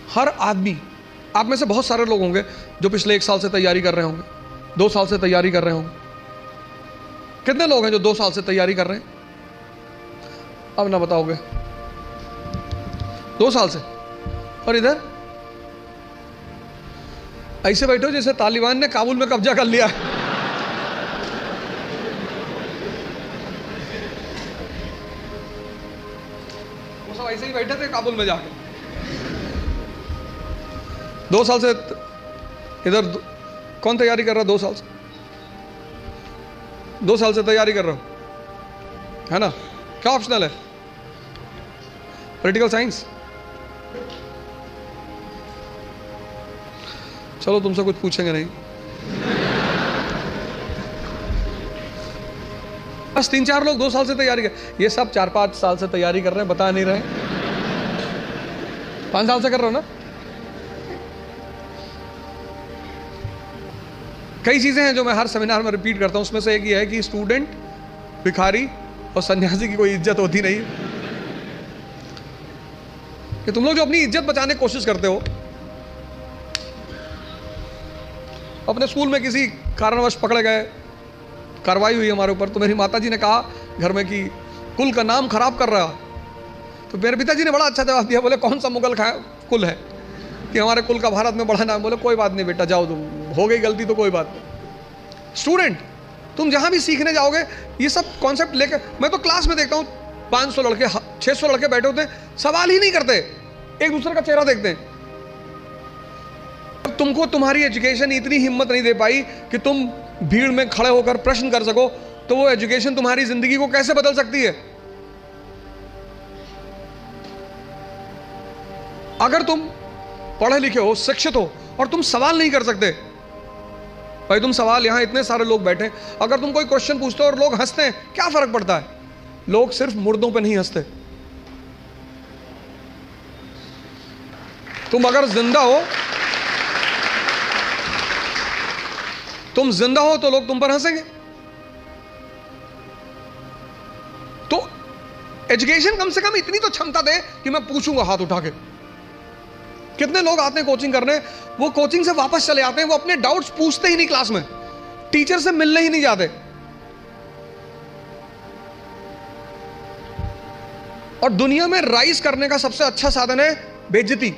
हर आदमी, आप में से बहुत सारे लोग होंगे जो पिछले 1 साल से तैयारी कर रहे होंगे, 2 साल से तैयारी कर रहे होंगे। कितने लोग हैं जो 2 साल से तैयारी कर रहे हैं? अब ना बताओगे। 2 साल से। और इधर ऐसे बैठे हो जैसे तालिबान ने काबुल में कब्जा कर लिया है। वो सब ऐसे ही बैठे थे काबुल में जाके। 2 साल से इधर कौन तैयारी कर रहा है? 2 साल से, 2 साल से तैयारी कर रहा हूं, है ना? क्या ऑप्शनल है? Political science. चलो तुमसे कुछ पूछेंगे नहीं। बस 3-4 लोग 2 साल से तैयारी कर, ये सब 4-5 साल से तैयारी कर रहे हैं, बता नहीं रहे। 5 साल से कर रहे हो ना? कई चीजें हैं जो मैं हर सेमिनार में रिपीट करता हूं, उसमें से एक ये है कि स्टूडेंट, भिखारी और सन्यासी की कोई इज्जत होती नहीं। कि तुम लोग जो अपनी इज्जत बचाने की कोशिश करते हो, अपने स्कूल में किसी कारणवश पकड़े गए, कार्रवाई हुई हमारे ऊपर, तो मेरी माताजी ने कहा घर में कि कुल का नाम खराब कर रहा। तो मेरे पिताजी ने बड़ा अच्छा जवाब दिया, बोले कौन सा मुगल कुल है कि हमारे कुल का भारत में बड़ा नाम। बोले कोई बात नहीं बेटा, जाओ, तुम हो गई गलती तो कोई बात नहीं। स्टूडेंट, तुम जहां भी सीखने जाओगे ये सब कॉन्सेप्ट लेके, मैं तो क्लास में देखता हूं 500 लड़के 600 लड़के बैठे होते हैं, सवाल ही नहीं करते, एक दूसरे का चेहरा देखते हैं। तुमको तुम्हारी एजुकेशन इतनी हिम्मत नहीं दे पाई कि तुम भीड़ में खड़े होकर प्रश्न कर सको, तो वो एजुकेशन तुम्हारी जिंदगी को कैसे बदल सकती है? अगर तुम पढ़े लिखे हो, शिक्षित हो और तुम सवाल नहीं कर सकते, भाई तुम सवाल, यहां इतने सारे लोग बैठे, अगर तुम कोई क्वेश्चन पूछते हो और लोग हंसते हैं, क्या फर्क पड़ता है? लोग सिर्फ मुर्दों पे नहीं हंसते। तुम अगर जिंदा हो, तुम जिंदा हो तो लोग तुम पर हंसेंगे। तो एजुकेशन कम से कम इतनी तो क्षमता दे कि मैं पूछूंगा हाथ उठा के। कितने लोग आते हैं कोचिंग करने, वो कोचिंग से वापस चले आते हैं, वो अपने डाउट्स पूछते ही नहीं क्लास में, टीचर से मिलने ही नहीं जाते। और दुनिया में राइज करने का सबसे अच्छा साधन है बेइज्जती।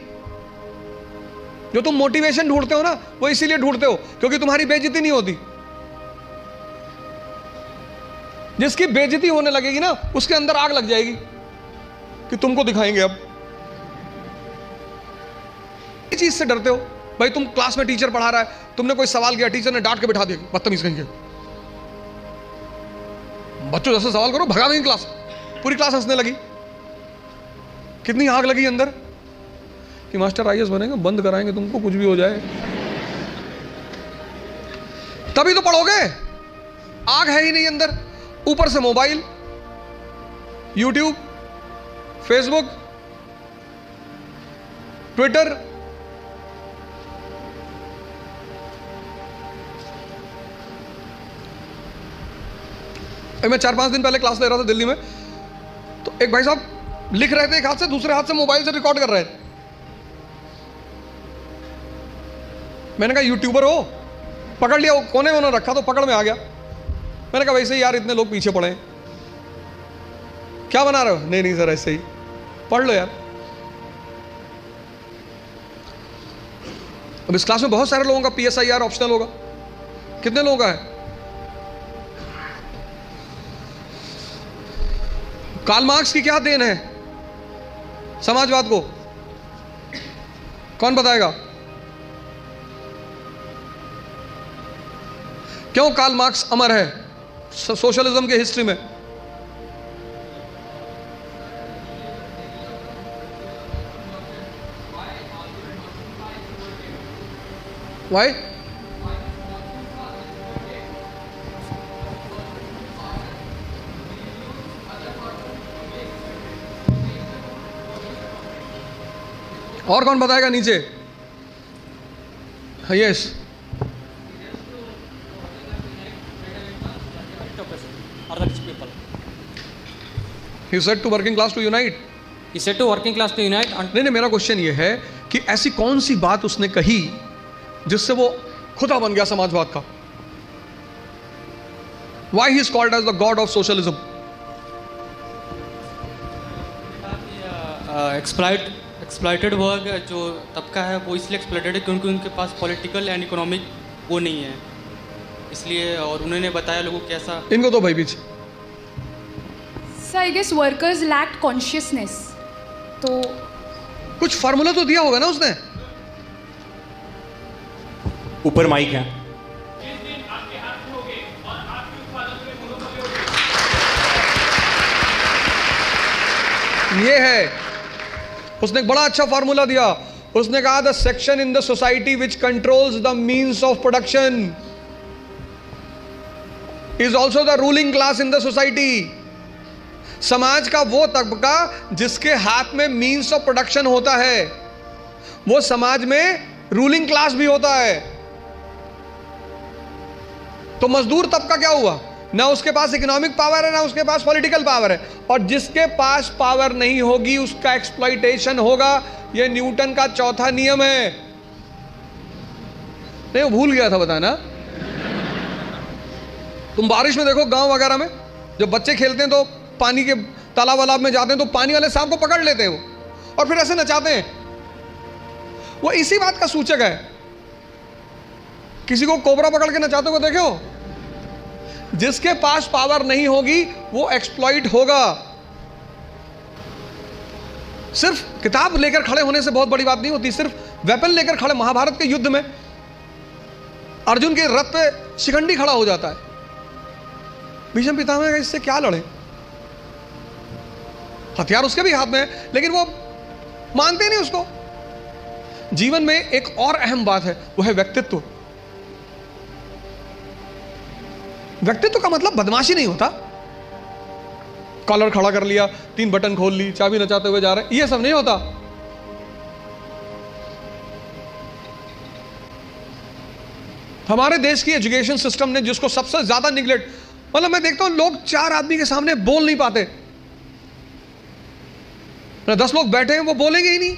जो तुम मोटिवेशन ढूंढते हो ना, वो इसीलिए ढूंढते हो क्योंकि तुम्हारी बेइज्जती नहीं होती। जिसकी बेइज्जती होने लगेगी ना, उसके अंदर आग लग जाएगी कि तुमको दिखाएंगे। अब इस चीज से डरते हो भाई, तुम क्लास में टीचर पढ़ा रहा है, तुमने कोई सवाल किया, टीचर ने डांट के बिठा दिया, बदतमीज कहेंगे, बच्चों जैसे सवाल करो, भगा देंगे क्लास। पूरी क्लास हंसने लगी। कितनी आग लगी अंदर कि मास्टर आईएएस बनेंगे, बंद कराएंगे तुमको, कुछ भी हो जाए। तभी तो पढ़ोगे, आग है ही नहीं अंदर। ऊपर से मोबाइल, यूट्यूब, फेसबुक, ट्विटर, मैं 4-5 दिन पहले क्लास ले रहा था दिल्ली में, तो एक भाई साहब लिख रहे थे एक हाथ से, दूसरे हाथ से मोबाइल से रिकॉर्ड कर रहे थे। मैंने कहा यूट्यूबर हो? पकड़ लिया, वो कोने में उन्होंने रखा तो पकड़ में आ गया। मैंने कहा वैसे ही यार इतने लोग पीछे पड़े हैं, क्या बना रहे हो? नहीं नहीं सर ऐसे ही, पढ़ लो यार। अब इस क्लास में बहुत सारे लोगों का PSIR ऑप्शनल होगा। कितने लोगों का है? कार्ल मार्क्स की क्या देन है समाजवाद को? कौन बताएगा? क्यों कार्ल मार्क्स अमर है सोशलिज्म के हिस्ट्री में? वाई? और कौन बताएगा नीचे? Yes, he said to working class to unite. He said to working class to unite. नहीं, मेरा क्वेश्चन ये है कि ऐसी कौन सी बात उसने कही जिससे वो खुदा बन गया समाजवाद का। Why he is called as the god of socialism? Exploited वर्ग जो तबका है वो इसलिए एक्सप्लॉइटेड है क्योंकि उनके पास पॉलिटिकल एंड इकोनॉमिक वो नहीं है, इसलिए। और उन्होंने बताया लोगों को कैसा। इनको तो भाई पीछे। So I guess workers lacked consciousness. तो कुछ फार्मूला तो दिया होगा ना उसने। ऊपर माइक है। ये है, उसने एक बड़ा अच्छा फार्मूला दिया। उसने कहा the section in the society which controls the means of production is also the ruling class in the society. समाज का वो तबका जिसके हाथ में मीन्स ऑफ प्रोडक्शन होता है वो समाज में रूलिंग क्लास भी होता है। तो मजदूर तबका क्या हुआ? ना उसके पास इकोनॉमिक पावर है ना उसके पास पॉलिटिकल पावर है, और जिसके पास पावर नहीं होगी उसका एक्सप्लॉइटेशन होगा। यह न्यूटन का चौथा नियम है। नहीं, वो भूल गया था बताना। तुम बारिश में देखो गांव वगैरह में जब बच्चे खेलते हैं तो पानी के तालाब वालाब में जाते हैं तो पानी वाले सांप को पकड़ लेते हैं वो, और फिर ऐसे नचाते हैं। वो इसी बात का सूचक है। किसी को कोबरा पकड़ के नचाते हुए देखे हो? जिसके पास पावर नहीं होगी वो एक्सप्लॉइट होगा। सिर्फ किताब लेकर खड़े होने से बहुत बड़ी बात नहीं होती। सिर्फ वेपन लेकर खड़े, महाभारत के युद्ध में अर्जुन के रथ पे शिखंडी खड़ा हो जाता है। भीष्म पितामह इससे क्या लड़े? हथियार उसके भी हाथ में है लेकिन वो मानते नहीं उसको। जीवन में एक और अहम बात है, वो है व्यक्तित्व। व्यक्तित्व का मतलब बदमाशी नहीं होता। कॉलर खड़ा कर लिया, 3 बटन खोल ली, चाबी नचाते हुए जा रहे हैं, ये सब नहीं होता। हमारे देश की एजुकेशन सिस्टम ने जिसको सबसे ज्यादा निगलेक्ट, मतलब मैं देखता हूं लोग 4 आदमी के सामने बोल नहीं पाते। 10 लोग बैठे हैं वो बोलेंगे ही नहीं।